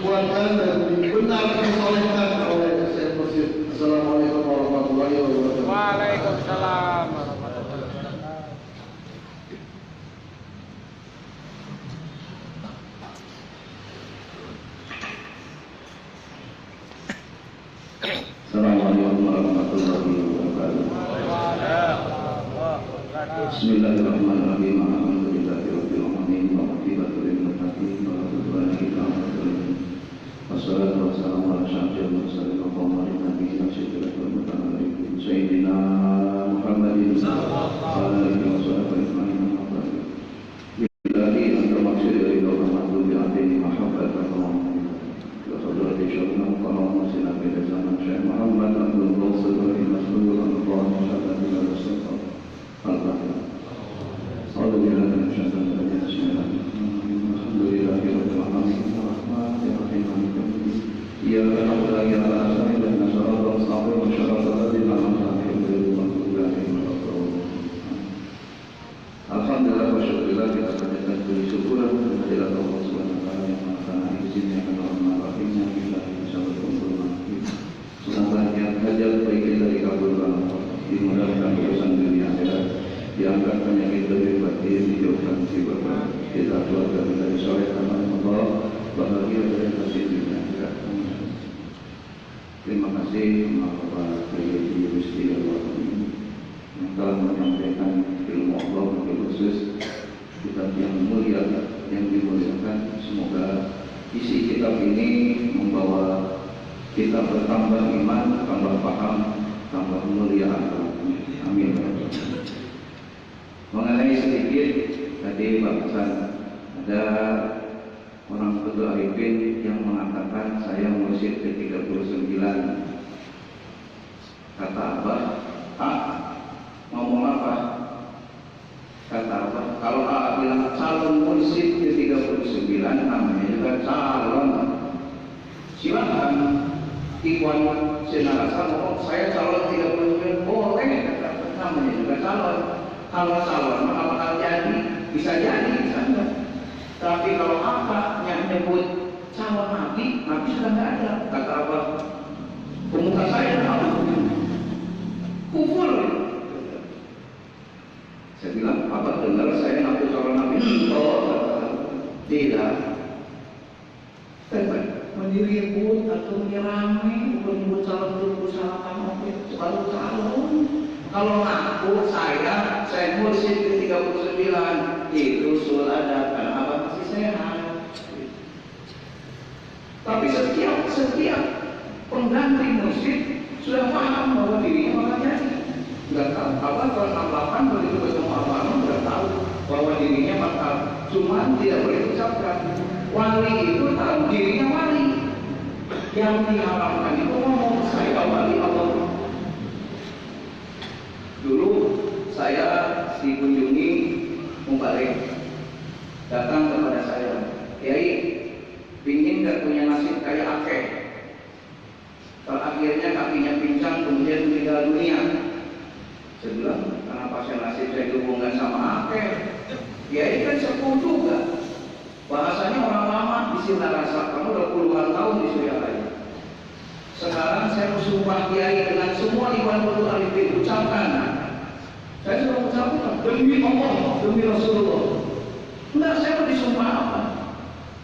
dikuatkan dan benar disolehkan oleh Syekh Mursyid. Assalamualaikum warahmatullahi wabarakatuh. Waalaikumsalam warahmatullahi wabarakatuh. Assalamualaikum warahmatullahi wabarakatuh. Bismillahirrahmanirrahim. Alhamdulillahirabbil alamin wa aqibatul lil muttaqin wa la udwana illa 'alal zalimin. Wassalatu wassalamu ala asyrafil mursalin wa qamarin nabiyyin sayyidina Muhammadin sallallahu alaihi wasallam. Billahi anta maksud dari doa mahdhub bi adini mahabbatan wa saudara syaikhna Muhammad Muslim bin zaman Syekh Muhammad Abdul Qasim bin Mas'ud Allah subhanahu wa ta'ala. Al-Fatihah. Alhamdulillah alhamdulillahirabbil alamin arrahmanir rahim maliki yaumiddin. Iyyaka na'budu wa iyyaka nasta'in ihdinas siratal mustaqim siratal ladzina an'amta 'alaihim ghairil maghdubi 'alaihim waladdallin. Alhamdulillah wa syukurillah, kita panjatkan puji syukur kehadirat Allah Subhanahu wa taala yang maha izin yang maha rahimnya kita bisa berkumpul lagi. Semoga niat hajat baik kita dikabulkan Allah, dimudahkan urusan dunia akhirat, diangkat penyakit dari batin, dijauhkan musibah, kita keluarga kita disolehkan oleh Allah, bahagia dari hati dunia akhirat. Terima kasih Bapak Kiai Rizki Allah yang telah menyampaikan ilmu Allah lebih khusus kitab yang mulia yang dimuliakan. Semoga isi kitab ini membawa kita bertambah iman, tambah paham, tambah mulia akhlak. Amin. Mengenai sedikit tadi bahasan, ada orang Ketua Arifin yang mengatakan saya mursyid ke-39. Kata Abah, ngomong apa? Kata Abah, kalau bilang calon mursyid ke-39 namanya juga calon. Silakan Ikhwan Senarasa ngomong saya calon 39, boleh, kata namanya juga calon. Kalau calon maka bakal jadi, bisa jadi, bisa enggak. Tapi kalau apa yang menyebut calon nabi sudah nggak ada. Kata Abah, pemuka saya apa? Kufur. Saya bilang, apa dengar saya ngaku calon nabi? Tidak. Mendiribut atau menyerami, menyebut calon dulu salah kamu baru calon. Kalau ngaku saya mursyid ke-39 itu usul ada karena apa masih sehat. Tapi setiap pengganti mursyid sudah paham bahwa dirinya bakal jadi. Nggak tahu apa kalau 68 begitu ketemu apa nggak tahu bahwa dirinya bakal, cuma tidak boleh ucapkan. Wali itu tahu dirinya wali. Yang diharamkan itu ngomong saya wali Allah. Dulu saya dikunjungi Mubarak, datang kepada saya, Kiai, pingin gak punya nasib kayak Akeh? Akhirnya kakinya pincang kemudian meninggal dunia. Saya bilang, kenapa saya nasib saya dihubungkan sama Akeh? Kiai kan sepuh juga. Bahasanya orang lama di Sinarasa, kamu udah puluhan tahun di Surabaya. Sekarang saya bersumpah Kiai dengan semua Iwan Mutu Arifin, ucapkan. Saya sudah ucapkan demi Allah, demi Rasulullah. Enggak, saya mau disumpah apa?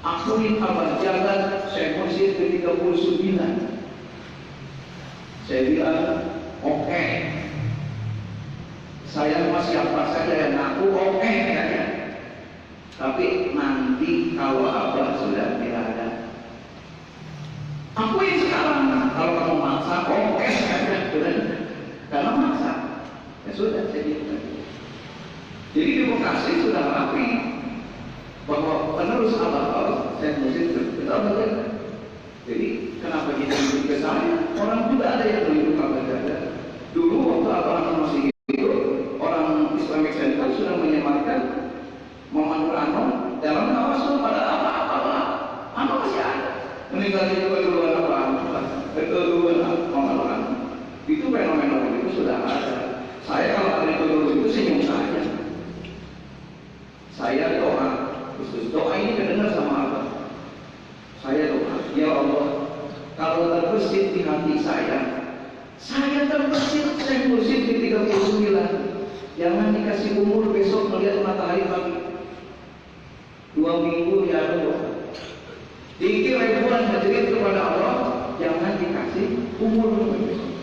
Akuin abad jagat, saya mursyid ke-39. Saya bilang, oke. Saya sama siapa saja yang ngaku oke katanya. Tapi nanti kalau abah sudah tidak ada, akuin sekarang. Kalau kamu maksa, oke katanya. Karena maksa. Ya sudah, saya bilang. Jadi di Bekasi sudah rapi bahwa penerus abah saya mursyid ke-39. Jadi kenapa kita hidup ke saya? Orang juga ada yang hidup abah jagat. Dulu waktu abah masih hidup, orang Islamic Center sudah menyematkan Muhammad Anom dalam tawasul pada apa-apa. Anom masih ada. Meninggal itu keduluan Muhammad Anom. Itu fenomena itu sudah ada. Saya kalau ada itu senyum saja. Saya doa, khusus doa ini kedengar sama apa? Saya doa. terbesit di hati saya. Saya terbesit, saya mursyid di 39. Jangan dikasih umur besok melihat matahari pagi. 2 minggu ya Allah. Tinggi ribuan hadirin kepada Allah, jangan dikasih umur besok.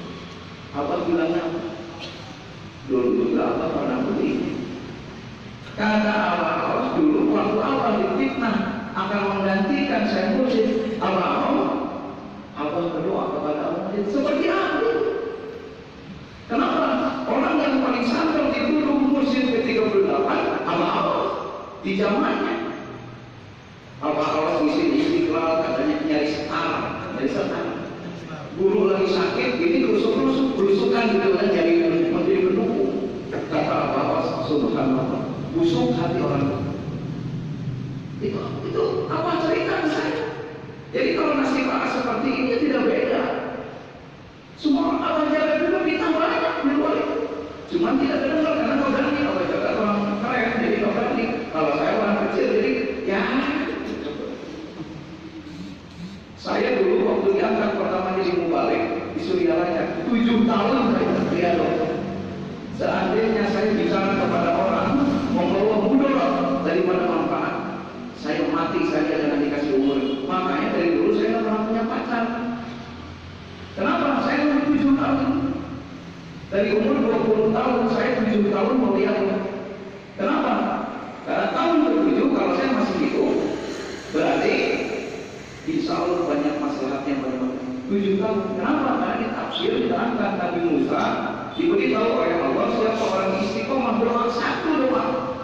Apa bilangnya? Dulu juga apa pernah begini. Kata Allah dulu waktu Allah difitnah akan menggantikan saya mursyid, Allah berdoa kepada Allah seperti apa? Kenapa? Orang yang paling santer dituduh mursyid ke-38 Allah di zamannya. Allah di sini istiqlal katanya nyari setar. Guru lagi sakit, ini berusukan gitu kan jadi menteri pendukung. Kata Allah subhanallah, busuk hati orang. Itu apa cerita saya? Jadi kalau nasib Allah seperti ini tidak beda. Semua orang Allah jaga dulu kita banyak di luar itu. Cuma tidak terdengar karena kau berani Allah jaga orang keren jadi kau berani. Kalau saya orang kecil jadi ya. Saya dulu waktu diangkat pertama jadi mubalik di Suriah Raya 7 tahun saya seandainya saya bicara kepada orang membawa mudarat daripada manfaat, saya mati saja dengan dikasih umur. Makanya dari dulu saya nggak pernah punya pacar. Kenapa? Saya umur 7 tahun. Dari umur 20 tahun saya 7 tahun mau lihat. Kenapa? Karena tahun ke-7 kalau saya masih hidup berarti insya Allah banyak masalahnya pada 7 tahun. Kenapa? Karena di tafsir diterangkan Nabi Musa diberitahu oleh Allah siapa orang istiqomah berdoa satu doa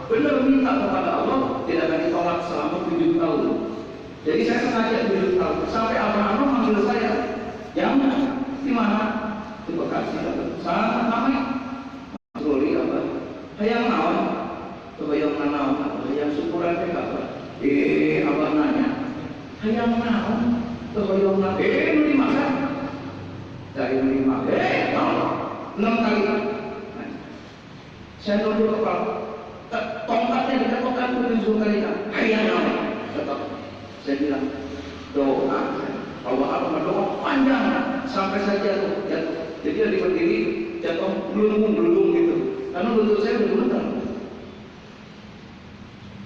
benar minta kepada Allah tidak akan ditolak selama 7 tahun. Jadi saya sengaja 7 tahun sampai Abraham manggil saya, jangan di mana? Di Bekasi. Sana namanya Soli apa? Hayang naon? Kebayang naon? Hayang syukuran apa? Abang nanya. Hayang naon? Kebayang naon? Nu dimakan? Dari nu dimakan? Naon? 6 kali. Saya nunduk kepala. Tongkatnya dikatakan 7 kali. Hayang naon? Tetap. Saya bilang doa. Allah apa doa panjang sampai saya jatuh. Jadi dari berdiri jatuh belum gitu. Karena lutut saya bergemetar.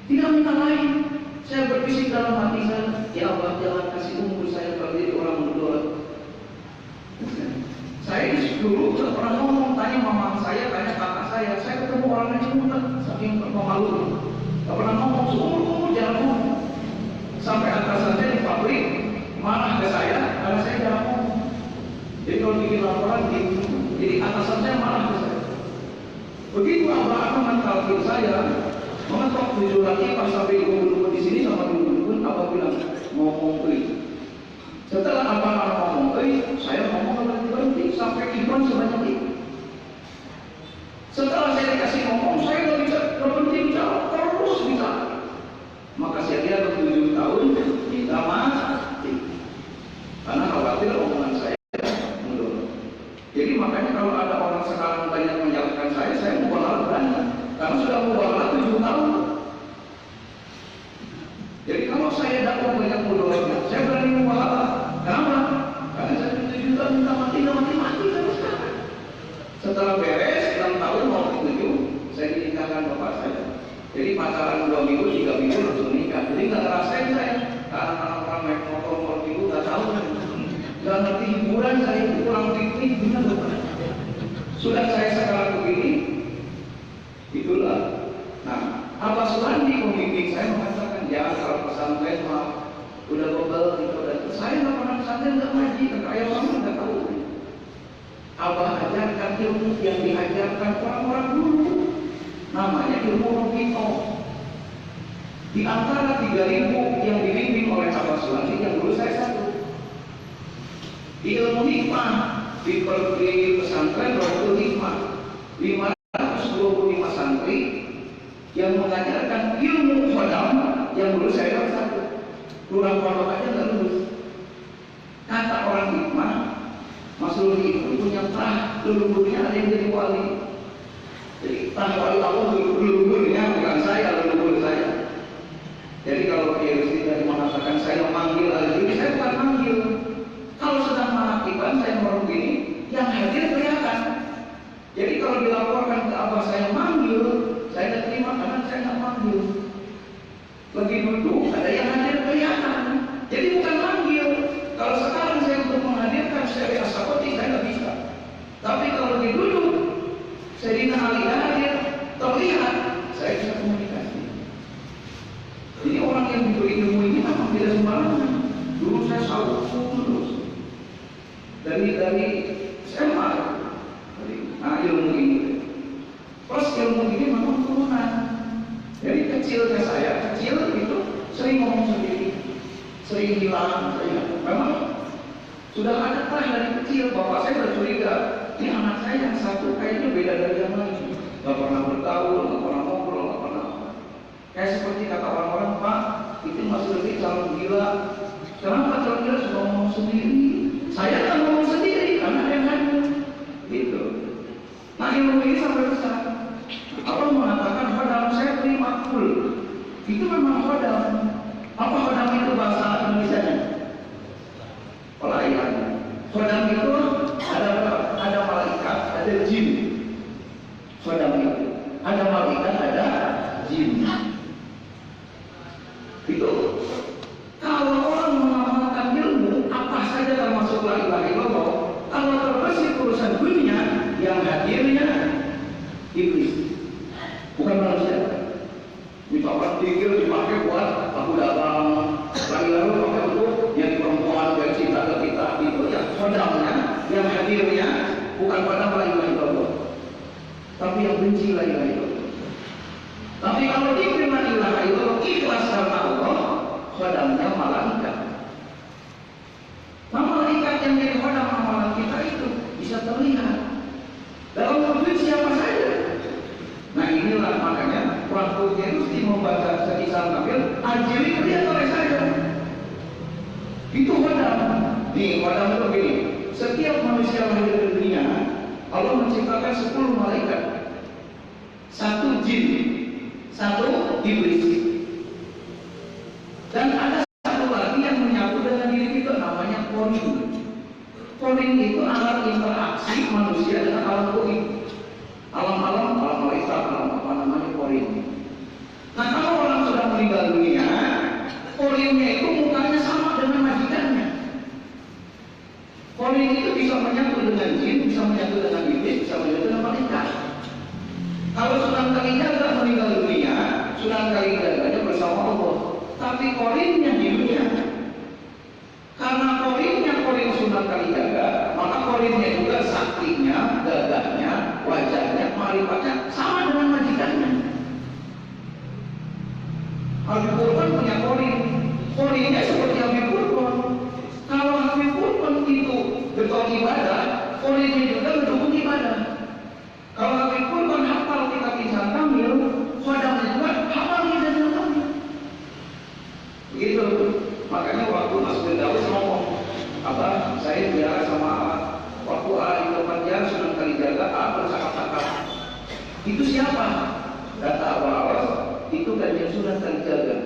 Tidak minta lain. Saya berbisik dalam hati saya, ya Allah jangan kasih umur saya berdiri orang berdoa. Saya dulu tidak pernah ngomong, tanya mama saya, tanya kakak saya ketemu orang yang muda, saking pemalu. Tidak pernah ngomong, umur jangan ngomong. Sampai atasannya di pabrik marah ke saya karena saya jangan ngomong. Jadi kalau bikin laporan gitu, jadi atasan saya marah ke saya. Begitu Abraham mentalkin saya, mengetok 7 lagi pas sampai dulu di sini sama dulu apa bilang ngomong beri. Setelah Abraham ngomong beri, saya ngomong berhenti sampai iman sebanyak itu. Setelah saya dikasih ngomong, saya nggak bisa berhenti bicara, terus bicara. Maka saya lihat 7 tahun kita mati karena khawatir omongan saya mundur. Jadi makanya kalau ada orang sekarang banyak menyalahkan saya mubahalah banyak karena sudah mubahalah 7 tahun. Jadi kalau saya dakwah banyak mudaratnya, saya berani mubahalah. Kenapa? Karena saya 7 tahun minta mati sampai sekarang. Setelah beres 6 tahun mau ke-7, saya dinikahkan bapak saya. Jadi pacaran 2 minggu, 3 minggu langsung nikah. Jadi nggak ngerasain saya. Karena orang naik motor minggu nggak tahu. Nggak ngerti hiburan saya itu kurang piknik benar. Sudah saya sekarang begini, itulah. Nah, Abah Suwandi pembimbing saya mengatakan, ya kalau pesantren mah udah bebel gitu. Dan saya nggak pernah pesantren nggak ngaji, kayak orang nggak tahu. Abah ajarkan ilmu yang diajarkan orang-orang dulu. Namanya ilmu Rokito. Di antara 3.000 yang dibimbing oleh Abah Suwandi yang dulu saya satu. Di ilmu hikmah di pesantren Rohul Hikmah 525 santri yang mengajarkan ilmu khodam yang dulu saya satu. Kurang pondok aja nggak lulus. Kata orang hikmah, Mas Rudi itu punya prah leluhurnya ada yang jadi wali. Jadi wali Allah leluhurnya bukan saya, leluhur saya. Jadi kalau Kiai Rusdi tadi mengatakan saya memanggil al-Judi, saya bukan manggil. Kalau sedang sahur terus dari SMA. Nah, ilmu ini plus ilmu ini memang turunan. Jadi kecilnya saya itu sering ngomong sendiri, sering hilang. Memang sudah ada dari kecil. Bapak saya bercuriga, ini anak saya yang satu kayaknya beda dari yang lain. Gak pernah bergaul, gak pernah ngobrol, gak pernah. Kayak seperti kata orang-orang, Pak, itu masih lebih calon gila. Kenapa calon gila suka ngomong sendiri? Saya kan ngomong sendiri karena ada yang hadir. Gitu. Nah, ilmu ini sampai besar. Allah mengatakan hodam saya terima full. Itu memang hodam. Apa hodam itu bahasa Indonesia-nya? Pelayan. Hodam itu ada malaikat, ada jin. Hodam itu ada malaikat, ada jin. Itu kalau orang mengamalkan ilmu apa saja termasuk la ilaha illallah, kalau terbersih urusan dunia yang hadirnya iblis, bukan manusia. Misalkan pikir dipakai buat aku dagang, lalu pakai untuk yang perempuan yang cinta ke kita, itu ya hodamnya yang hadirnya bukan pada la ilaha illallah, tapi yang benci la ilaha illallah. Tapi kalau dikir la ilaha illallah ikhlas karena Allah, hodamnya malaikat. Nah, malaikat yang jadi hodam amalan kita itu bisa terlihat dalam wujud siapa saja. Nah, inilah makanya waktu Yesus membaca Kisah Nabil, Anjili terlihat oleh saya. Itu hodam. Nih, hodam itu begini. Setiap manusia lahir di dunia, Allah menciptakan 10 malaikat, 1 jin, 1 iblis. Dan ada satu lagi yang menyatu dengan diri kita, namanya korin. Korin itu alat interaksi manusia dengan alam goib. Alam malaikat, alam apa namanya korin. Nah, kalau orang sudah meninggal dunia, korinnya itu mukanya sama dengan majikannya. Korin itu bisa menyatu dengan jin, bisa menyatu dengan iblis, bisa menyatu dengan malaikat. Kalau Sunan Kalijaga meninggal dunia, Sunan Kalijaganya bersama Allah. Tapi korinnya di dunia. Karena korinnya korin Sunan Kalijaga, maka korinnya juga saktinya, gagahnya, wajahnya, marifatnya sama dengan majikannya. Habib Purban punya korin. Korinnya seperti Habib Purban. Kalau Habib Purban itu betul ibadah, korinnya juga mendukung ibadah. Kalau Habib Purban hafal kitab Ihsan Kamil, hodamnya juga hafal kitab Ihsan Kamil. Begitu. Makanya waktu Mas Firdaus ngomong, apa? Saya bicara sama waktu ahli Al-Fatihah Sunan Kalijaga, bercakap-cakap. Itu siapa? Kata awal itu Kanjeng Sunan Kalijaga.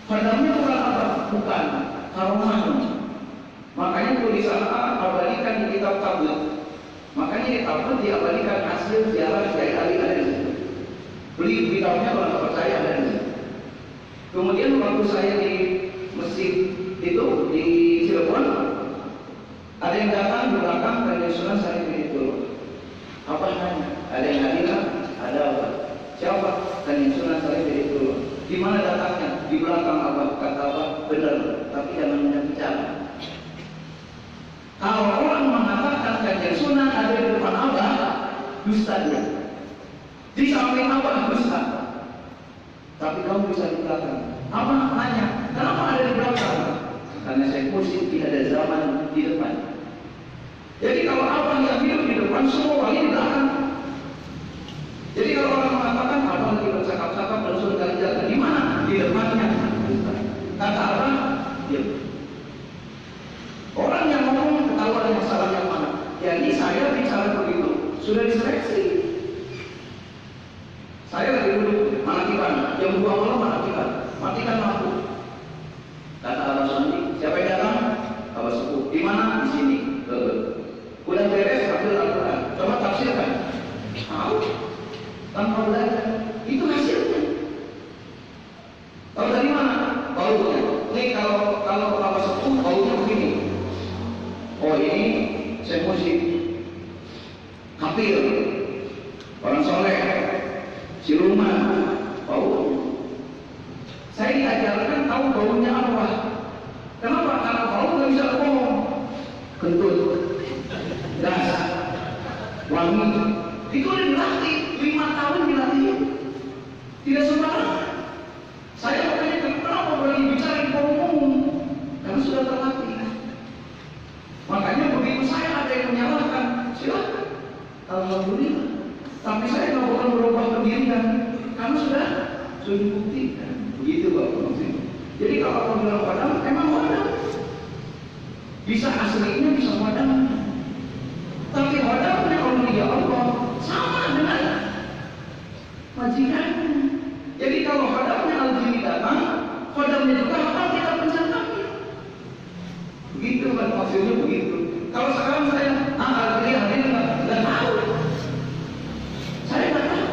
Hodamnya bukan apa? Bukan karomahnya. Makanya tulisan A abadikan di kitab tabut. Makanya di tabut diabadikan hasil ziarah Kiai Ali ada di situ. Beli kitabnya kalau nggak percaya ada di situ. Kemudian waktu saya di masjid itu di Cirebon, ada yang datang di belakang Kanjeng Sunan saya itu. Apa nanya? Ada yang hadir? Ada apa? Siapa? Kanjeng Sunan saya itu. Di mana datangnya? Di belakang apa? Kata apa? Benar, tapi jangan banyak bicara. Kalau orang mengatakan Kanjeng Sunan ada di depan Abah, dusta dia. Di samping Abah dusta. Tapi kamu bisa di belakang. Apa nanya? Kenapa ada di belakang? Karena saya pusing tidak ada zaman di depan. Jadi kalau Abah yang hidup di depan, semua wali di belakang. Jadi kalau orang mengatakan Abah lagi bercakap-cakap dan Sunan Kalijaga, di mana? Di depannya. Kata Abah, diam. Orang yang ngomong ketahuan yang salah yang mana. Jadi saya bicara begitu sudah diseleksi. Saya lagi duduk mana kiban, jam 2 malam mana kiban, matikan lampu. Kata Abah Sunan, siapa yang datang? Abah Sepuh. Di mana? Di sini. Udah beres ambil Al-Quran. Coba tafsirkan. Tahu? Tanpa belajar. Itu hasilnya. Tahu dari mana? Baunya. Ini kalau Abah Sepuh baunya begini. Oh ini saya musik kafir, orang soleh, siluman, bau. Saya diajarkan tahu baunya apa. Kenapa? Karena suami itu udah dilatih 5 tahun dilatih, tidak sembarangan. Saya makanya kenapa berani bicara di forum umum, karena sudah terlatih. Makanya begitu saya ada yang menyalahkan, silakan, alhamdulillah. Tapi saya nggak boleh berubah pendirian, karena sudah dibuktikan. Begitu Bapak maksudnya. Jadi kalau aku bilang padam, emang padam. Bisa aslinya, bisa padam. Tapi padamnya kalau dia Allah sama dengan majikannya. Jadi kalau padamnya al-jin datang, padamnya juga akan kita penjagaannya. Begitu kan maksudnya begitu. Kalau sekarang saya al-jin hadir nggak tahu. Saya nggak tahu.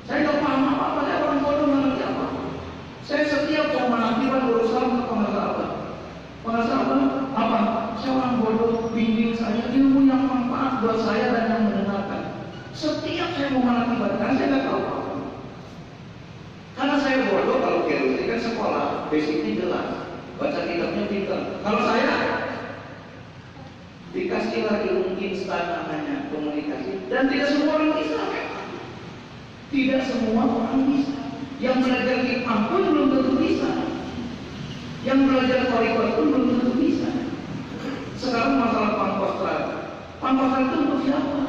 Saya nggak paham apa-apa. Saya orang bodoh nggak ngerti apa. Saya setiap mau menaktifkan berusaha untuk pengasapan. Pengasapan apa? Saya orang bodoh, bimbing saya ilmu yang manfaat buat saya dan yang mendengarkan. Setiap saya mau menaktifkan, saya nggak tahu apa. Karena saya bodoh, kalau kira kan sekolah, basicnya jelas, baca kitabnya pintar. Kalau saya dikasih lagi mungkin namanya komunikasi, dan tidak semua orang bisa. Tidak semua orang bisa. Yang belajar hikmah pun belum tentu bisa. Yang belajar korikot pun belum tentu bisa. Sekarang masalah pangkostrat. Pangkostrat itu untuk siapa?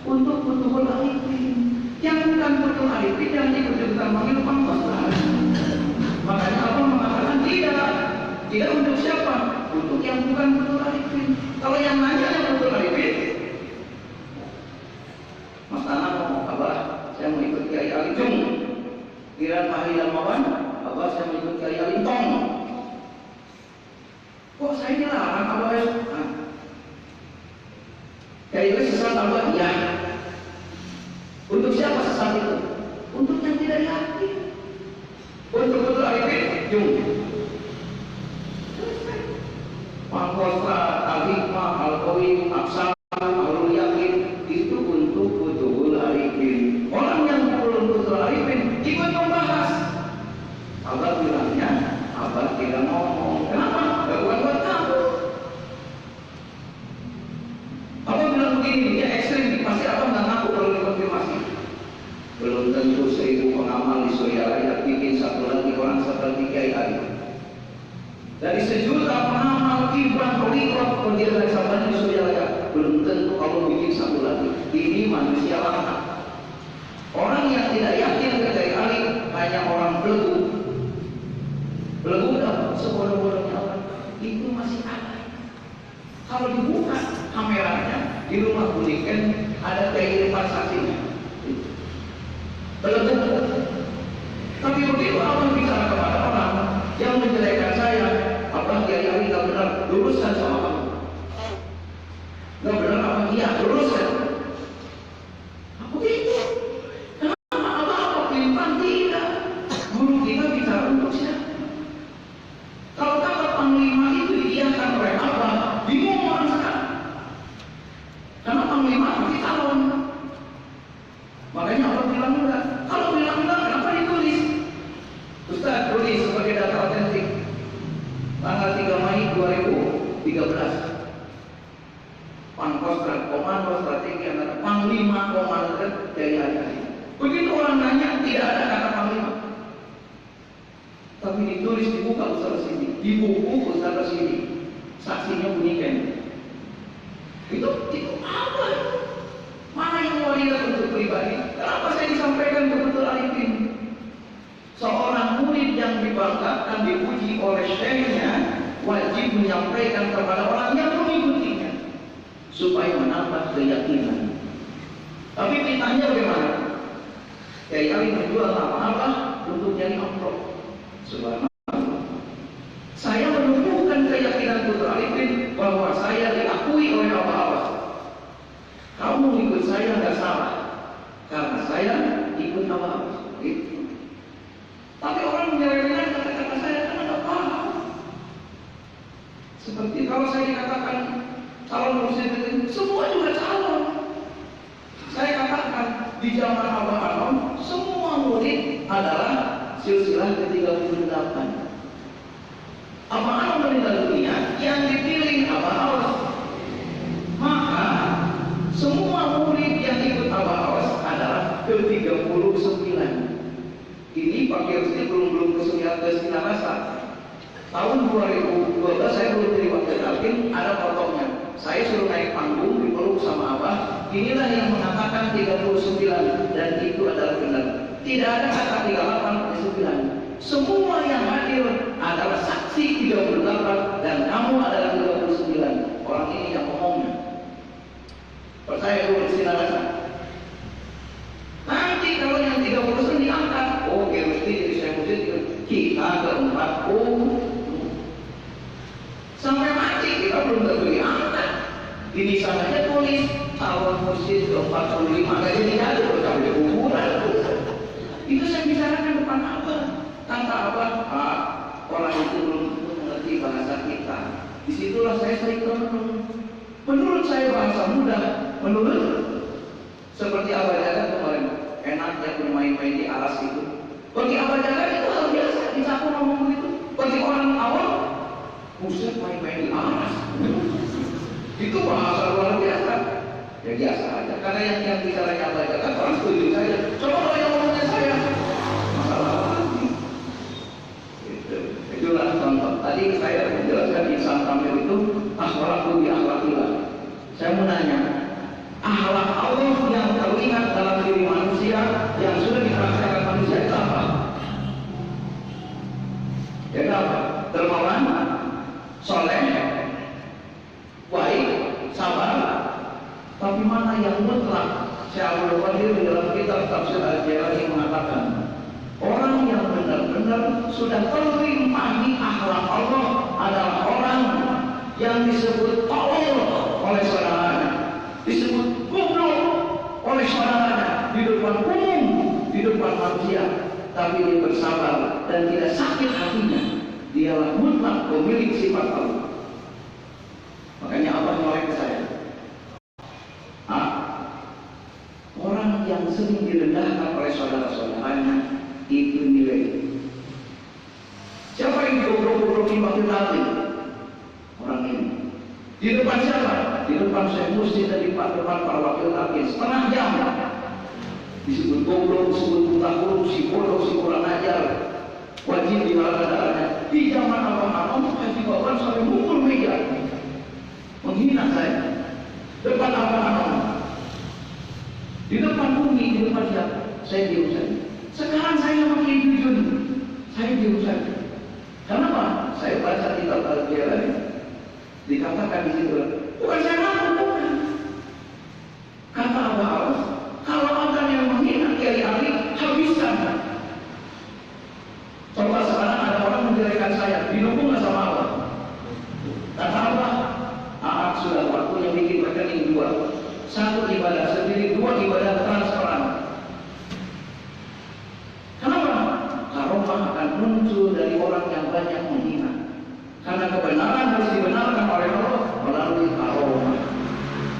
Untuk betul arifin. Yang bukan betul arifin yang ikut-ikutan manggil pangkostrat. Makanya apa mengatakan tidak. Tidak untuk siapa? Untuk yang bukan betul arifin. Kalau yang nanya yang betul arifin, Mas Tanah mau Abah, saya mau ikut Kiai Alijung. Kira Mahlian Mawan, Abah saya mau ikut Kiai Alintong. Kok saya dilarang Abah ya? Kiai itu sesat Abah, ya. Untuk siapa sesat itu? Untuk yang tidak yakin. Untuk betul arifin, jung. Pangkostra, al-hikmah, al-qawim, aksam, al yakin, itu untuk betul arifin. Orang yang belum betul arifin ikut membahas. Abah bilangnya, Abah tidak ngomong. Kenapa? Gak buat kamu. Abah bilang begini, dia ekstrim, pasti Abah nggak ngaku kalau dikonfirmasi. Belum tentu 1000 pengamal di Surabaya bikin satu lagi orang seperti Kiai Ali. Dari 1 juta pengamal ribuan korikot pendiri dari Sabana di Surabaya, belum tentu kalau bikin satu lagi. Ini manusia lemah. Orang yang tidak yakin ke Kiai Ali hanya orang belegu. Belegu dah sebodoh-bodohnya orang itu masih ada. Kalau dibuka kameranya di rumah Budiken ada kehidupan saksinya. Belegu. Tapi begitu Allah bicara kepada orang yang menjelekkan saya, apa Kiai Ali nggak benar, luruskan sama kamu. Nggak benar apa? Iya, luruskan. Apa gitu? Kenapa apa pelimpan tidak? Guru kita bicara untuk siapa? Kalau kata panglima itu diiyakan oleh apa? Bingung orang sekarang. Karena panglima pasti calon. Makanya Allah bilang enggak. Kalau bilang enggak, kenapa ditulis? Ustaz tulis sebagai data otentik. Tanggal 3 Mei 2013. Pangkostrat, Komando Strategi Angkatan Panglima Komando dari Ali. Begitu orang nanya, tidak ada kata panglima. Tapi ditulis di buku Ustaz sini, di buku Ustaz sini. Saksinya Budiken. Itu apa? Mana yang wariat untuk pribadi? Kenapa saya disampaikan ke betul arifin? Seorang murid yang dibanggakan dipuji oleh syekhnya wajib menyampaikan kepada orang yang mengikutinya supaya menambah keyakinan. Tapi fitnahnya bagaimana? Kiai Ali menjual apa-apa untuk jadi amplop. Subhanallah. Saya menumbuhkan keyakinan betul arifin bahwa saya diakui oleh Allah. Kamu ikut saya nggak salah, karena saya ikut Allah. Gitu. Tapi orang menyelewengkan kata-kata saya karena nggak paham. Seperti kalau saya dikatakan calon muslim, semua juga calon. Saya katakan di zaman Abah Anom, semua murid adalah silsilah ke-38. Abah Anom meninggal dunia, yang dipilih Abah Awas. Maka Semua murid yang ikut Abah Awas adalah ke-39. Ini Pak Kirsti belum ke Sinarasa. Tahun 2012 saya belum jadi wakil talqin, ada fotonya. Saya suruh naik panggung, dipeluk sama Abah. Inilah yang mengatakan 39 dan itu adalah benar. Tidak ada kata 38 39. Semua yang hadir adalah saksi 38 dan kamu adalah 39. Orang ini yang ngomongnya. Percaya dulu di Sinarasa. Nanti kalau yang 30% diangkat, oke mesti jadi saya musik kita ke-40 sampai mati kita belum tentu diangkat. Ini sananya tulis tahun musik ke-45 gak jadi berkali kuburan. Itu saya bicarakan depan Abah. Kata Abah, orang itu belum mengerti bahasa kita. Disitulah saya sering renung. Menurut saya bahasa mudah, menurut seperti Abah Jagat kemarin, enaknya bermain-main di alas itu. Bagi Abah Jagat itu hal biasa, disapu ngomong begitu. Bagi orang awam, buset main-main di alas. Itu bahasa luar biasa. Ya biasa aja. Karena yang bicaranya Abah Jagat orang setuju saja. Coba kalau yang ngomongnya saya, masalah lagi. Itulah contoh. Tadi saya menjelaskan insan kamil itu akhlakul bi akhlakillah. Saya mau nanya, akhlak Allah yang terlihat dalam diri manusia yang sudah dipraktikkan manusia itu apa? Ya apa? Dermawan, soleh, baik, sabar. Tapi mana yang mutlak? Saya Al-Qadir di dalam kitab Tafsir Al-Jalalain mengatakan, orang yang benar-benar sudah terlimpahi akhlak Allah adalah orang yang disebut tolol oleh saudaranya, disebut goblok oleh saudaranya di depan umum, di depan manusia, tapi dia bersabar dan tidak sakit hatinya. Dialah mutlak pemilik sifat Allah. Makanya Abah nyolek ke saya. Orang yang sering direndahkan oleh saudara-saudaranya itu nilai. Siapa yang goblok-goblokin wakil talqin? Orang ini. Di depan siapa? Di depan saya mesti dan di depan para wakil talqin setengah jam. Disebut goblok, disebut buta huruf, si bodoh, si kurang ajar, wajib dihalalkan darahnya. Di zaman abang-abang Haji Baban sampai mukul meja, menghina saya. Depan abang-abang, di depan bumi, di depan siapa? Saya diam saja. Sekarang saya makin jujur, saya diam saja. Kenapa? Saya baca kitab Al-Jalalain, dikatakan di situ, bukan saya ngaku, bukan. Kata Abah Awas, kalau ada yang menghina Kiai Ali, habiskan. Coba sekarang ada orang menjelekan saya, didukung nggak sama Abah? Kata Abah, sudah waktunya bikin rekening dua. Satu ibadah sendiri, dua ibadah transparan. Kenapa? Karomah akan muncul dari orang yang banyak menghina. Karena kebenaran harus dibenarkan oleh Allah melalui karomah.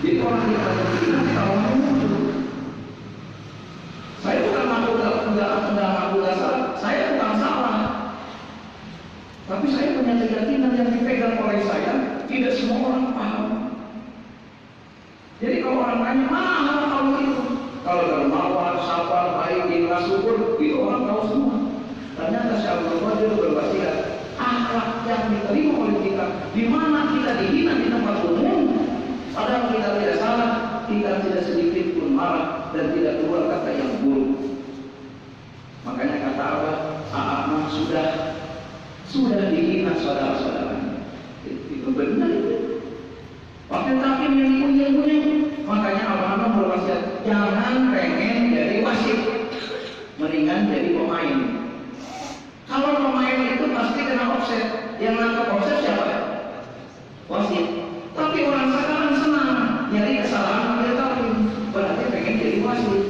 Jadi orang yang banyak menghina, karomah muncul. Saya bukan mengaku dasar, saya bukan salah. Tapi saya punya keyakinan yang dipegang oleh saya, tidak semua orang paham. Jadi kalau orang tanya, mana tahu itu? Kalau dermawan, sabar, baik, ikhlas, syukur, itu orang tahu semua. Ternyata Syekh Abdul Qadir berwasiat, akhlak yang diterima oleh kita, di mana kita dihina di tempat umum, padahal kita tidak salah, kita tidak sedikit pun marah dan tidak keluar kata yang buruk. Makanya kata Abah, Ahmad sudah dihina saudara-saudaranya. Itu benar itu. Wakil talqin yang punya, makanya Abah berwasiat, jangan pengen jadi wasit, mendingan jadi pemain. Kalau pemain itu pasti kena offset, yang nangkap offset siapa? Wasit. Tapi orang sekarang senang nyari kesalahan wakil talqin, berarti pengen jadi wasit.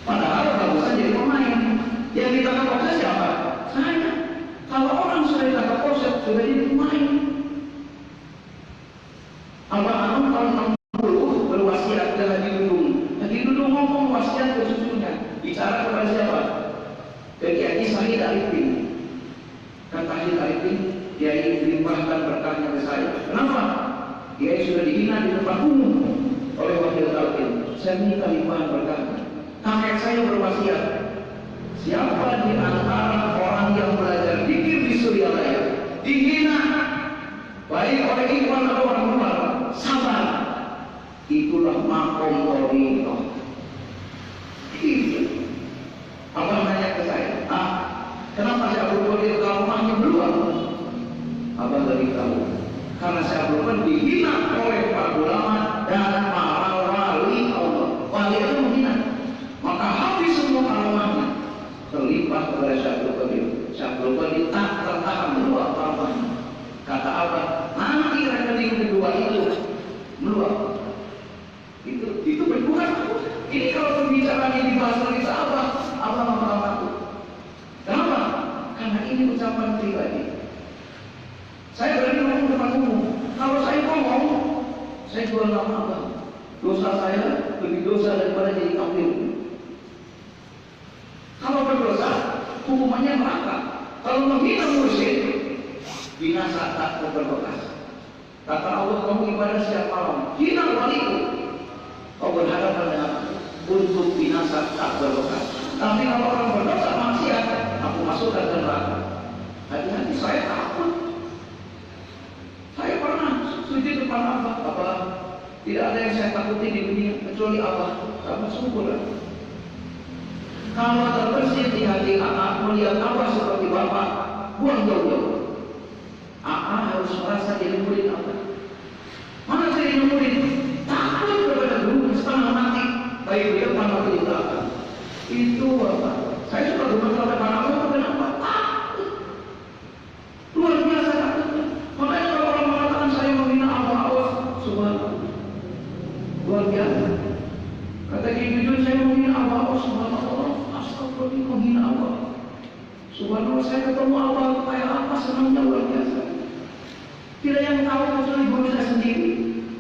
Padahal kalau bisa jadi pemain, yang ditangkap offset siapa? Saya. Kalau orang sudah ditangkap offset, sudah jadi pemain. Abah Anum tahun 60 berwasiat ke Haji Dudung. Haji Dudung ngomong wasiat ke cucunya. Bicara kepada siapa? Ke Kiai Sahid Arifin. Kata Sahid Arifin, Kiai limpahkan berkahnya ke saya. Kenapa? Kiai sudah dihina di depan umum. oleh wakil talqin, saya minta limpahan berkah. Kakek saya berwasiat, siapa di antara orang yang belajar zikir di Suryalaya dihina baik oleh ikhwan atau orang luar, sabar, itulah makom thariqah. Gitu. Abang nanya ke saya, kenapa saya Abdul Qadir ke rumahnya belum? Abang dari tahu, karena saya belum dihina oleh para ulama dan para wali Allah. Wali itu menghina, maka habis semua rumahnya terlibat kepada Syekh Qadir. Syekh Qadir tak tertahan meluap rumahnya. Kata Abang, nanti rekening kedua itu meluap. Itu bukan. Ini kalau pembicaraan ini dibahas oleh sahabat, Abang takut. Kenapa? Karena ini ucapan pribadi. Saya berani ngomong depan umum. Kalau saya ngomong, saya jual nama Abang. Dosa saya lebih dosa daripada jadi kafir. Kalau berdosa, hukumannya neraka. Kalau menghina mursyid, binasa tak berbekas. Kata Allah, kamu ibadah siap malam, hina waliku, kau berhadapan dengan untuk binasa tak berbekas. Tapi kalau orang berdosa maksiat, aku masukkan ke neraka. Hati-hati, saya takut. Saya pernah sujud depan Abah. Tidak ada yang saya takuti di dunia kecuali Abah. Kamu syukurlah. Kalau terbersih di hati anak melihat Abah seperti Bapak, buang jauh-jauh. Harus merasa jadi murid Abah. Mana jadi murid? Takut kepada guru setengah mati, baik di depan maupun di belakang. Itu Bapak. Saya suka gemetar depan Abah, kenapa? Takut. Luar biasa takutnya. Makanya kalau orang mengatakan saya menghina Abah, subhanallah. Luar biasa. Kata jujur saya menghina Abah, subhanallah. Astagfirullah, menghina Abah. Subhanallah, saya ketemu Abah kayak apa, senangnya luar biasa. Tidak yang tahu kecuali guru saya sendiri.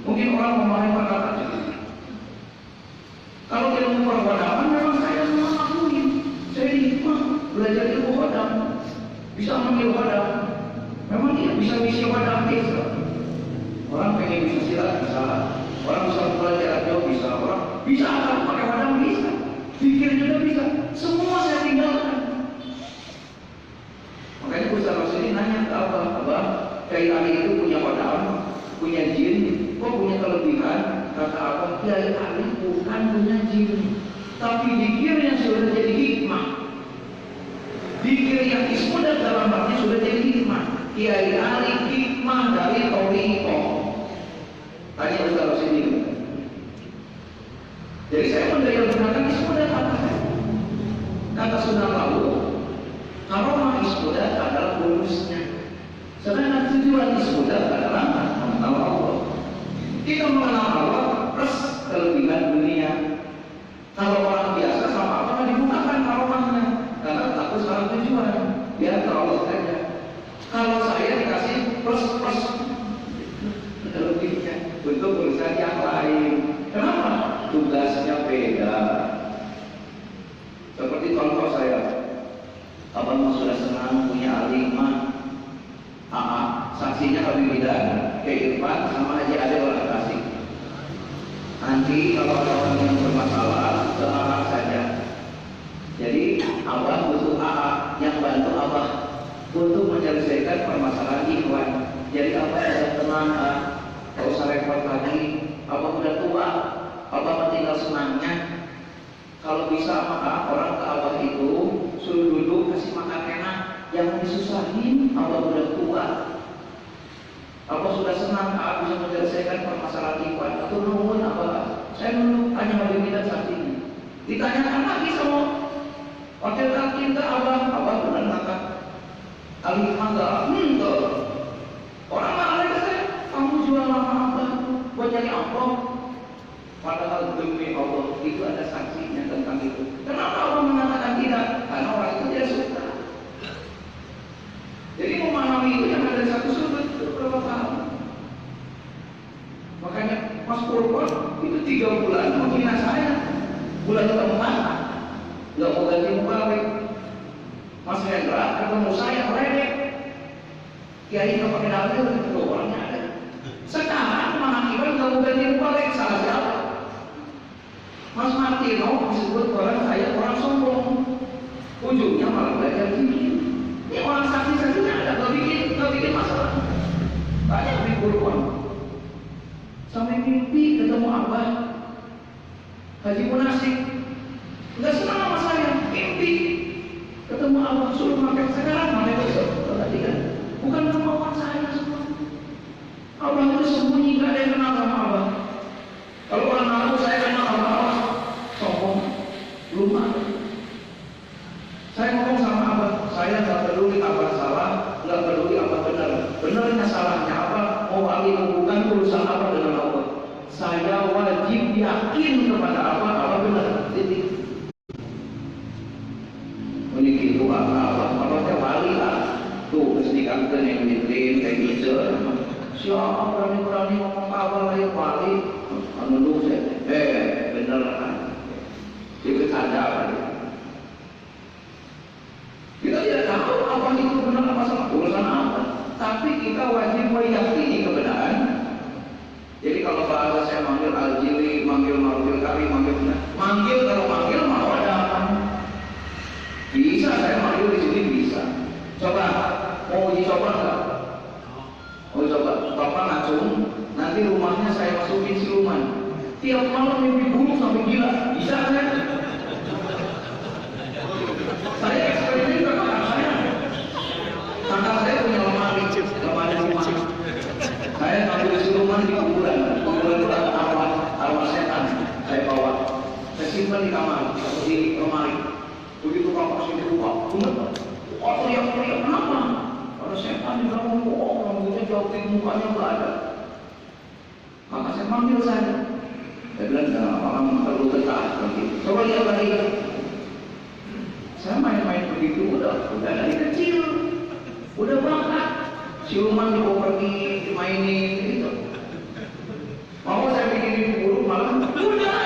Mungkin orang memahami perkataan. Kalau ilmu perwadaman memang saya mengakui. Saya hikmah belajar ilmu wadam, bisa mengambil wadam. Memang dia bisa misi wadam desa. Orang pengen bisa silat bisa, orang bisa belajar radio bisa, orang bisa apa pakai wadam bisa, pikir juga bisa. Semua saya tinggalkan. Makanya Ustaz Rasul nanya ke Abah, Kiai Ali itu punya wadam, punya jin, kok punya kelebihan? Kata Abah, Kiai Ali bukan punya jin, tapi dikirnya sudah jadi hikmah. Dikir yang ismudat dalam arti sudah jadi hikmah. Kiai Ali hikmah dari thariqah. Tanya Ustaz Rasul ini. Jadi saya mendengar mengatakan ismudat apa? Kata Sunan Lawu, karomah ismudat adalah bonusnya. Sedangkan tujuan ismudat adalah mengenal Allah. Kita mengenal Allah plus kelebihan dunia. Kalau orang biasa sama apa dibukakan karomahnya, karena takut salah tujuan. Biar ke Allah saja. Kalau saya dikasih plus lebihnya untuk urusan yang lain. Kenapa? Tugasnya beda. Seperti contoh saya, abang sudah senang punya alimah. Saksinya Habib Bidan, ke Irfan sama Haji Ade orang Tasik. Nanti kalau ada orang yang bermasalah, ke Abah saja. Jadi Abah butuh yang bantu Abah untuk menyelesaikan permasalahan Ikhwan. Jadi Abah sudah tenang, tak usah repot lagi. Abah udah tua, Abah tinggal senangnya. Kalau bisa maka orang ke Abah itu suruh duduk kasih makan enak. Yang disusahin, Abah udah tua. Abah sudah senang, Abah bisa menyelesaikan permasalahan Ikhwan. Atau nuhun Abah, saya nunggu hanya Habib Bidan saksinya. Ditanyakan lagi sama wakil talqin ke Abah benar kata Alhamdulillah, orang marah ke saya, kamu jual nama Abah buat jadi apa? Padahal demi Allah itu ada saksinya tentang itu. Kenapa Allah mengatakan tidak? Karena orang itu dia suka. Jadi memahami itu yang ada satu sudut itu berapa tahun. Makanya Mas Purwon itu 3 bulan menghina saya. Bulan keempat nggak mau ganti muka. Mas Hendra ketemu saya meredek. Kiai nggak pakai dalil itu orangnya ada. Sekarang mengakibat nggak mau ganti muka, salah siapa? Mas Martino disebut orang saya orang sombong, ujungnya malah belajar gini. Ini orang saksi-saksinya ada, gak bikin masalah. Banyak di Purwon sampai mimpi ketemu Abah Haji Munasik, nggak senang sama saya, mimpi ketemu Abah suruh makan sekarang, mana besok tadi kan, bukan kemauan saya semua. Abah itu sembunyi, nggak ada yang kenal sama Abah. Kalau orang ngaku saya kenal sama Abah, sombong, belum ada. Saya ngomong sama Abah, saya nggak peduli Abah salah, nggak peduli Abah benar. Benarnya salahnya apa, mau wali bukan urusan apa dengan Allah. Saya wajib yakin kepada apa benar. Titik. Ini gitu apa teh wali lah. Tuh mesti kangen yang mikirin kayak gitu. Siapa berani ngomong apa lah yang wali? Anu saya, bener kan? Dia bercanda kan? Kita tidak tahu apa itu benar apa salah, urusan apa. Tapi kita wajib meyakini kebenaran. Jadi kalau bahasa saya manggil Al-Jili, manggil kami, manggil kalau manggil mau ada apa? Bisa saya manggil di sini bisa. Coba, mau uji coba nggak? Mau coba, Bapak ngacung, nanti rumahnya saya masukin siluman. Tiap malam mimpi buruk sampai gila, bisa kan? Saya eksperimen ke kakak saya. Kakak saya punya lemari rumah. Saya ngambil siluman di kuburan itu ada arwah setan. Saya bawa, saya simpan di kamar atau di lemari. Begitu kakak sini buka, teriak-teriak, kenapa? Ada setan di dalam, rambutnya jauhin, mukanya nggak ada. Maka saya manggil saya bilang jangan apa-apa, perlu betah. Coba lihat lagi. Saya main-main begitu udah dari kecil, udah bakat. Siluman dibawa pergi, dimainin gitu. Mau saya bikin mimpi buruk malah udah,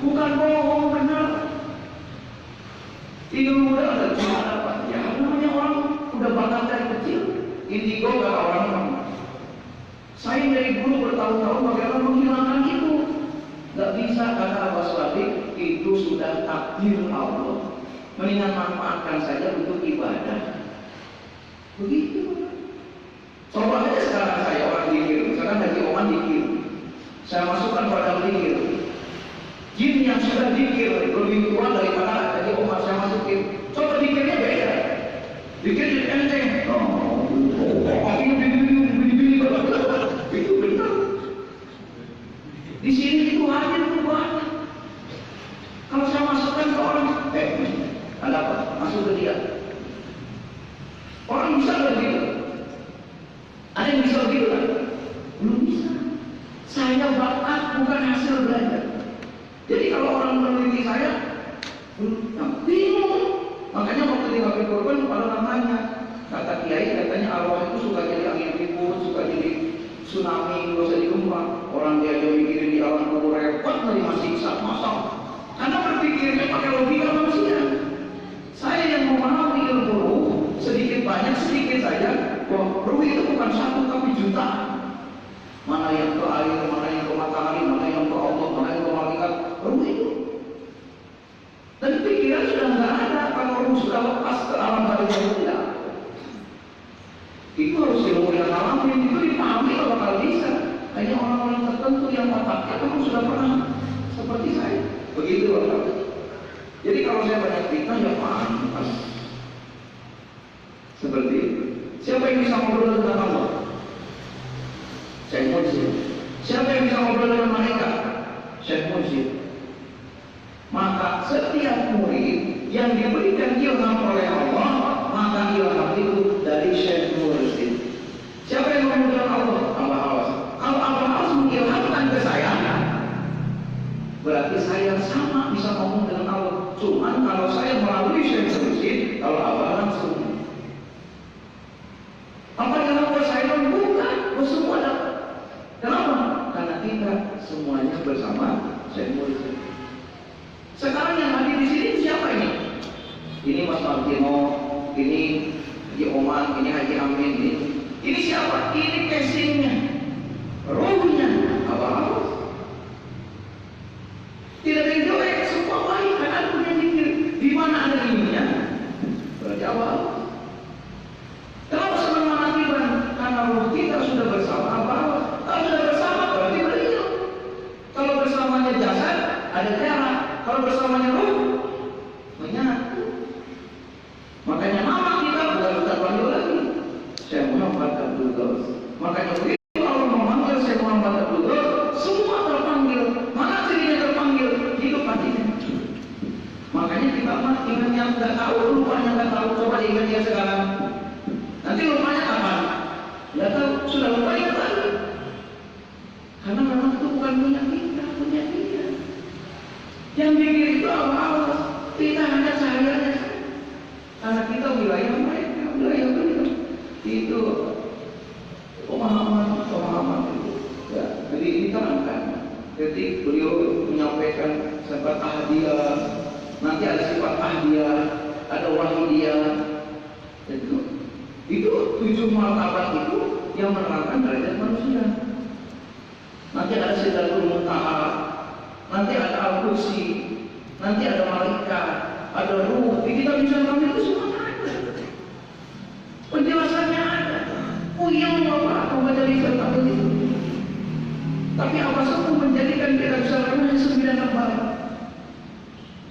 bukan bohong benar. Itu udah ada gimana Pak? Ya namanya orang udah bakat dari kecil. Indigo kata orang. Saya dari dulu bertahun-tahun bagaimana menghilangkan itu. Gak bisa kata Abbas Wadi, itu sudah takdir Allah. Mendingan manfaatkan saja untuk ibadah. Begitu. Coba aja sekarang saya orang dikir, misalkan Haji Oman dikir, saya masukkan pada dikir. Jin yang sudah dikir lebih tua daripada Haji Oman saya masukin. Coba dikirnya beda. Dikir jadi enteng. Itu benar. Di sini itu hadir perubahan. Kalau saya masukkan ke orang, ada apa? Masuk ke dia. Orang bisa nggak begitu? Ada yang bisa begitu kan? Belum bisa. Saya bakat bukan hasil belajar. Jadi kalau orang meneliti saya, bingung. Makanya waktu di Habib Korban pada namanya kata kiai katanya arwah itu suka jadi angin ribut, suka jadi tsunami, nggak usah digempar. Orang dia mikirin di alam kubur repot menerima siksa masal. Karena berpikirnya pakai logika manusia. Saya yang memahami ilmu ruh sedikit saja, bahwa ruh itu bukan satu tapi jutaan. Mana yang ke air, mana yang ke matahari, mana yang ke Allah, mana yang ke malaikat, ruh itu. Dan pikiran sudah nggak ada kalau ruh sudah lepas ke alam barzah tidak. Itu harus ilmu yang alami, itu dipahami kalau bakal bisa. Hanya orang-orang tertentu yang otaknya kamu sudah pernah seperti saya. Begitu Bapak. Jadi kalau saya banyak fitnah ya pantas. Seperti itu. Siapa yang bisa ngobrol dengan Allah? Syekh Mursyid. Siapa yang bisa ngobrol dengan malaikat? Syekh Mursyid. Maka setiap murid yang diberikan ilham oleh Allah, maka ilham itu dari Syekh Mursyid. Siapa yang ngomong dengan Allah? Allah awas. Kalau Allah awas mengilhamkan ke saya, berarti saya sama bisa ngomong dengan Allah. Cuman kalau saya melalui Syekh Mursyid, kalau Allah langsung. Apa yang buat saya bukan? Semua dapat. Kenapa? Karena kita semuanya bersama Syekh Mursyid. Sekarang yang hadir di sini siapa ini? Ini Mas Martino, ini Haji Oman, ini Haji Amin, ini siapa? Ini casingnya, rohnya, apa? Kudus. Makanya begitu Allah memanggil Syekh Muhammad Kudus, semua terpanggil. Mana dirinya terpanggil? Hidup hatinya. Makanya kita mah ingat yang nggak tahu, lupanya nggak tahu, coba diingat dia sekarang. Nanti lupanya kapan? Nggak tahu, sudah lupa ingat lagi. Karena memang itu bukan punya kita, punya dia. Yang pikir itu Allah, kita hanya cahayanya. Karena kita wilayah mereka, wilayah beliau. Itu pemahaman itu. Ya, jadi diterangkan. Jadi beliau menyampaikan sifat ahadiyah, nanti ada sifat ahadiyah, ada wahidiyah. Itu 7 martabat itu yang menerangkan derajat manusia. Nanti ada sidratul muntaha, nanti ada al-kursi, nanti ada malaikat, ada ruh. Di kitab bisa kami itu semua ada. Penjelasannya ada. Yang Bapak membaca risalah kami itu. Tapi apa sepuh menjadikan kitab bisa kami hanya 9 lembar.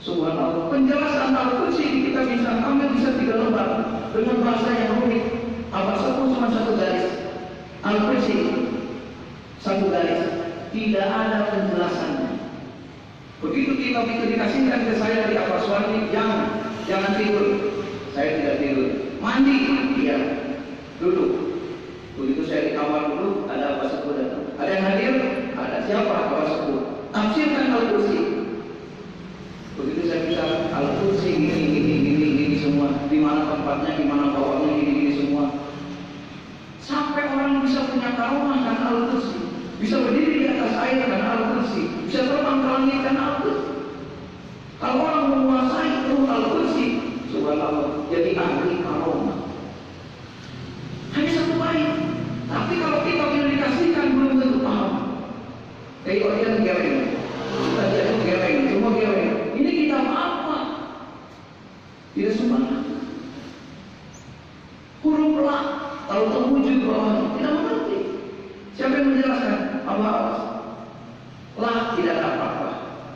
Subhanallah. Penjelasan al-kursi di kitab bisa kami bisa 3 lembar dengan bahasa yang rumit. Apa sepuh cuma 1 garis. Al-kursi 1 garis. Tidak ada penjelasannya. Begitu kitab itu dikasihkan ke saya di Abbas Wali, jangan tidur. Saya tidak tidur. Mandi, iya. Duduk. Begitu saya di kamar dulu, ada Abbas Sepuh datang. Ada yang hadir? Ada. Siapa? Abbas Sepuh. Tafsirkan al-kursi. Begitu saya bicara al-kursi gini semua. Di mana tempatnya, di mana bawahnya, gini semua. Sampai orang bisa punya karomah karena al-kursi. Bisa berdiri di atas air karena al-kursi, bisa terbang ke langit karena al-kursi. Kalau orang menguasai itu al-kursi, subhanallah, jadi ahli karomah. Hanya 1 baik. Tapi kalau kita tidak dikasihkan belum tentu paham. Kayak orang gereng, kita jadi gereng, semua gereng. Ini kita apa? Tidak sembarangan. Huruf la, kalau terwujud bawahnya, tidak mengerti. Siapa yang menjelaskan? Awas. Lah tidak ada apa-apa.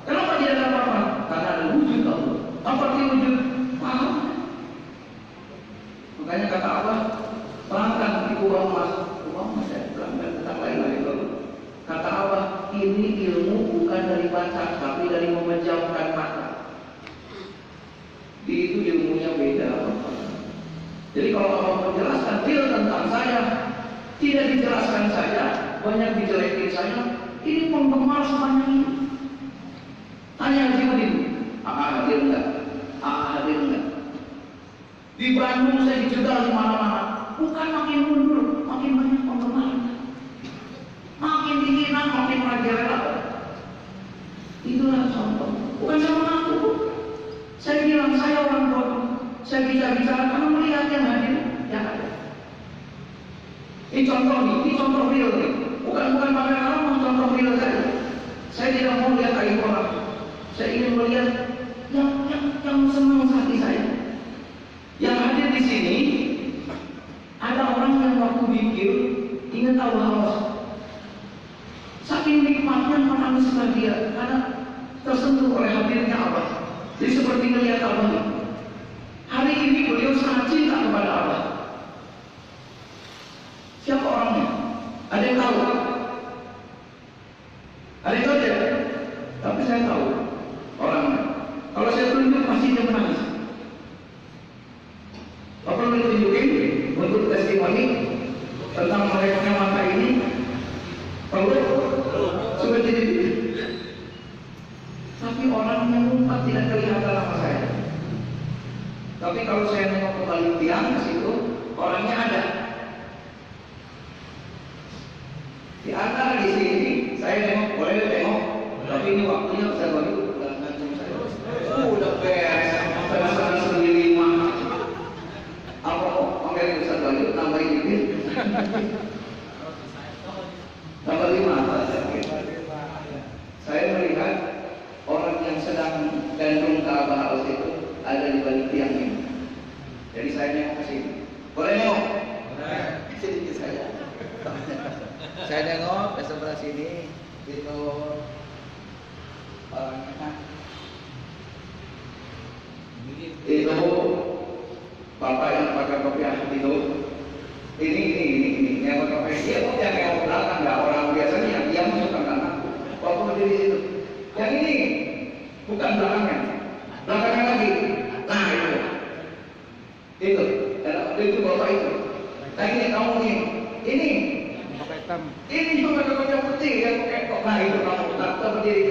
Kenapa tidak ada apa-apa? Karena ada wujud Allah. Apa arti wujud? Paham. Makanya kata Allah, terangkan di uang mas saya terangkan tentang lain-lain dulu. Kata Allah, ini ilmu bukan dari baca, tapi dari memejamkan mata. Itu ilmunya beda. Jadi kalau Allah menjelaskan tentang saya, tidak dijelaskan saja, banyak dijelekin saya. Ini penggemar semuanya ini. Tanya Haji Udin, hadir enggak? Hadir enggak? Di Bandung saya dijegal di mana-mana. Bukan makin mundur, makin banyak penggemarnya. Makin dihina, makin merajalela. Itulah contoh. Bukan saya mengaku. Saya bilang saya orang bodoh. Saya bicara karena melihat yang hadir, yang ada. Ini contoh nih, ini contoh real nih. Bukan pamer orang, contoh real saja. Saya tidak mau lihat aib orang. Saya ingin melihat yang senang hati saya. Yang hadir di sini ada orang yang waktu pikir ingin tahu haus. Saking nikmatnya menangis dia karena tersentuh oleh hadirnya Allah. Jadi seperti melihat Allah. Hari ini beliau sangat cinta kepada Allah. Siapa orangnya? Ada yang tahu? Ada yang tahu ya? Tapi saya tahu orangnya. Kalau saya tunjuk pasti dia menangis. Apa yang ditunjukin untuk testimoni tentang mereka mata ini? Perlu? Sudah jadi. Tapi orang yang umpat tidak kelihatan sama saya. Tapi kalau saya nengok kembali tiang ke situ, orangnya ada. Di antara di sini, saya nengok, boleh tengok. Tapi ini waktunya saya baru udah ngancam saya. Udah beres, saya sendiri mah. Apa kok panggil Ustaz Bayu tambahin dikit? Tambah 5. Saya melihat orang yang sedang gandung Ka'bah Al itu ada di balik tiang ini. Jadi saya nengok ke sini. Boleh nengok? Boleh. Sedikit saja. Saya nengok ke sebelah sini, itu orangnya. Itu bapak yang pakai kopiah itu. Ini. Yang Ini Pakai hitam. ini juga yang putih yang pakai kok. Nah itu kamu tak berdiri.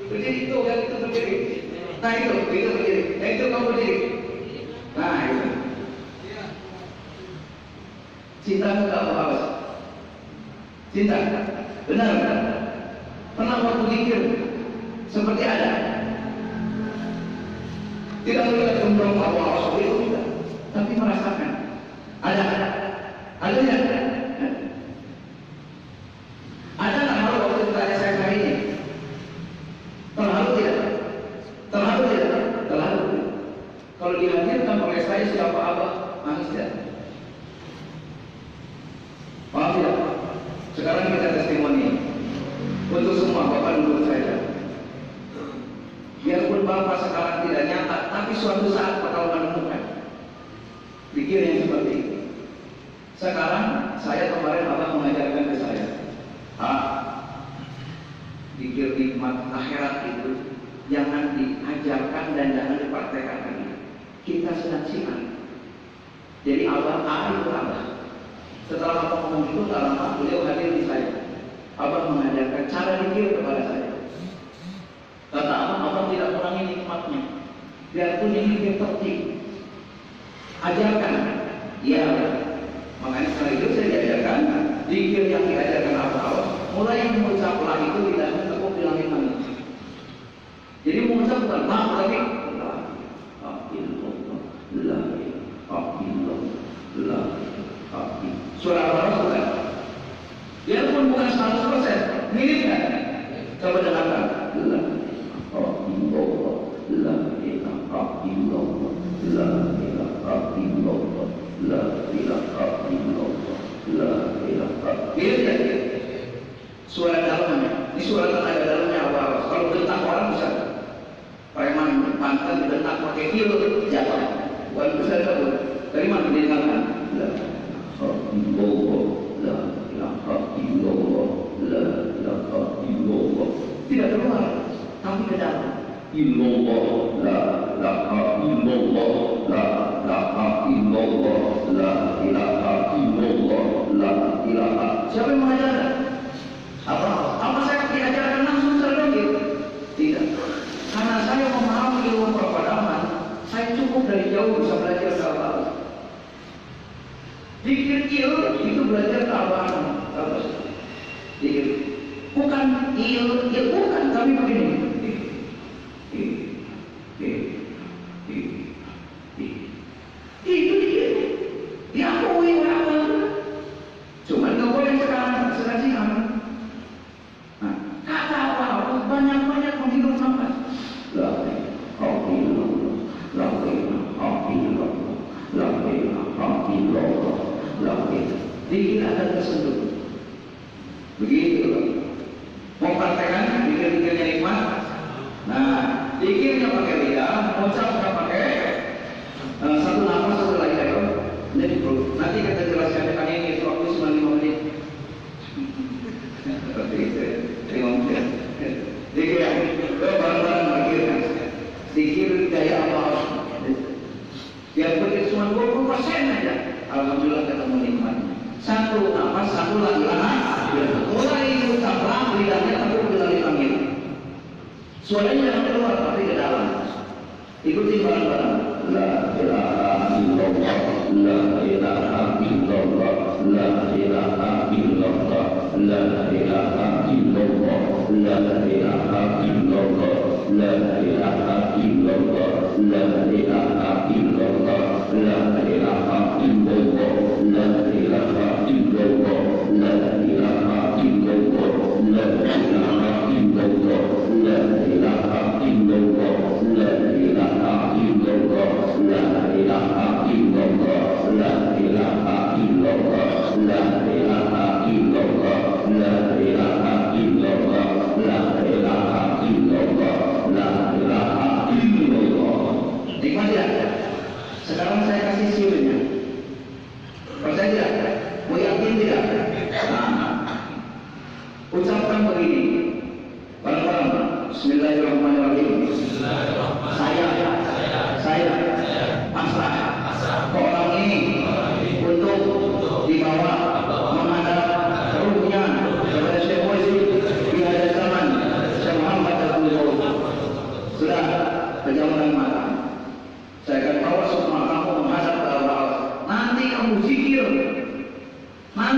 Berdiri itu yang itu berdiri. Nah itu berdiri. Nah itu kamu berdiri. Nah itu. Cinta enggak haus. Cinta. Benar. Pernah waktu zikir seperti ada. Tidak melihat gembrong awal itu tidak, tapi merasakan. Ada ya. Ada nggak hal waktu ditanya saya hari ini? Terlalu tidak? Terlalu. Kalau dihadirkan oleh saya siapa abah, nangis tidak? Paham tidak? Sekarang kita testimoni untuk semua bapak dulu saja. Biarpun bapak sekarang tidak nyata, tapi suatu saat bakal menemukan pikir yang seperti itu. Sekarang saya kemarin abah mengajarkan ke saya, pikir nikmat akhirat itu jangan diajarkan dan jangan dipraktekkan lagi. Kita sedang simak. Jadi abah itu abah. Setelah abah ngomong itu, tak lama beliau hadir di saya. Abah mengajarkan cara pikir kepada saya. Kata abah tidak kurangi nikmatnya. Biarpun ini tertib. Ajarkan. Ya. Makanya setelah itu saya diajarkan zikir yang diajarkan abah. Mulai mengucaplah itu tidak tekuk di langit-langit. Jadi mengucap bukan maaf tapi surah Al-Baqarah bukan. Biarpun bukan 100%, mirip kan? Coba dengarkan. Mirip ya? Suara dalamnya. Ini suara tenaga dalamnya awal. Kalau bentak orang bisa. Preman pantai dibentak pakai kilo jatuh. Bukan bisa jatuh. Dari mana didengarkan? Tidak keluar, tapi ke dalam. Illallah la ilaha illallah la ilaha illallah la ilaha illallah la ilaha. Siapa yang mengajarkan? Apa saya diajarkan langsung terlebih? Tidak. Karena saya memahami ilmu perpadaman, saya cukup dari jauh bisa belajar sahabat. Zikir itu belajar keabahan. Zikir bukan bukan, tapi begini. Itu dia. Diakui oleh Allah. Cuman nggak boleh sekarang siang. Nah, kata Allah banyak-banyak menghirup nafas. La ilaha illallah, la ilaha illallah, la ilaha illallah, la ilaha. Dikir akan tersentuh. Begitu. Mau praktekan dikir-dikirnya nikmat. Nah, dikirnya pakai lidah, mengucapnya pakai satu nafas satu lagi ayo. Ini perlu. Nanti kita jelaskan kan ini waktu 95 menit. Seperti itu. Terima kasih. Dikir yang barang-barang dikir. Dikir gaya Allah. Biarpun itu cuma 20% aja. Alhamdulillah ketemu nikmatnya. Satu nafas, satu lagi mulai mengucaplah lidahnya takut dari langit. Suaranya jangan keluar tapi ke dalam. Ikuti barang-barang. La ilaha illallah, la ilaha illallah, la ilaha illallah, la ilaha illallah, la ilaha illallah, la ilaha illallah, la ilaha illallah, la ilaha illallah, la ilaha illallah, la ilaha illallah, la ilaha illallah, la ilaha illallah, la ilaha illallah, la ilaha illallah, la ilaha illallah, la ilaha illallah, la ilaha illallah, la ilaha illallah, la ilaha illallah. Nikmat ya? Sekarang saya kasih siulnya. Percaya tidak? Mau yakin tidak? Nah, ucapkan begini. Barang-barang. Bismillahirrahmanirrahim. Saya pasrah ke orang ini untuk dibawa mengajar